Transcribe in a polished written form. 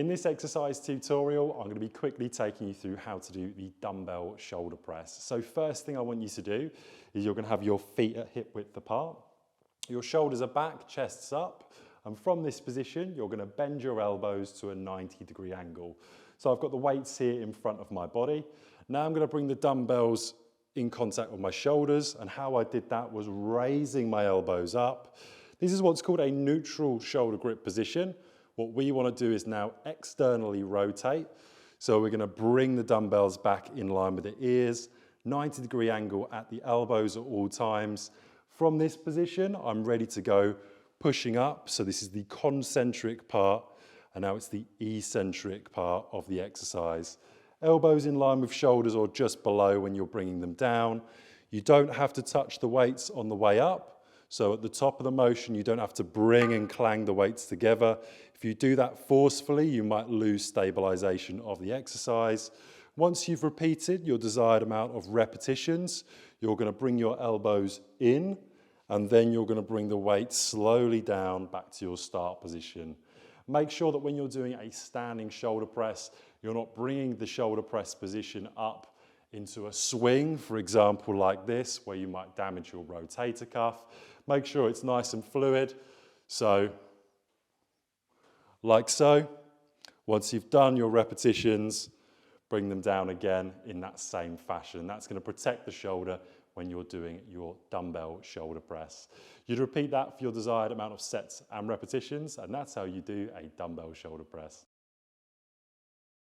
In this exercise tutorial, I'm going to be quickly taking you through how to do the dumbbell shoulder press. So first thing I want you to do is you're going to have your feet at hip width apart. Your shoulders are back, chest's up, and from this position, you're going to bend your elbows to a 90-degree angle. So I've got the weights here in front of my body. Now I'm going to bring the dumbbells in contact with my shoulders, and how I did that was raising my elbows up. This is what's called a neutral shoulder grip position. What we want to do is now externally rotate. So we're going to bring the dumbbells back in line with the ears, 90-degree angle at the elbows at all times. From this position, I'm ready to go pushing up. So this is the concentric part, and now it's the eccentric part of the exercise. Elbows in line with shoulders or just below when you're bringing them down. You don't have to touch the weights on the way up. So at the top of the motion, you don't have to bring and clang the weights together. If you do that forcefully, you might lose stabilization of the exercise. Once you've repeated your desired amount of repetitions, you're going to bring your elbows in, and then you're going to bring the weight slowly down back to your start position. Make sure that when you're doing a standing shoulder press, you're not bringing the shoulder press position up into a swing, for example, like this, where you might damage your rotator cuff. Make sure it's nice and fluid. So, like so. Once you've done your repetitions, bring them down again in that same fashion. That's going to protect the shoulder when you're doing your dumbbell shoulder press. You'd repeat that for your desired amount of sets and repetitions, and that's how you do a dumbbell shoulder press.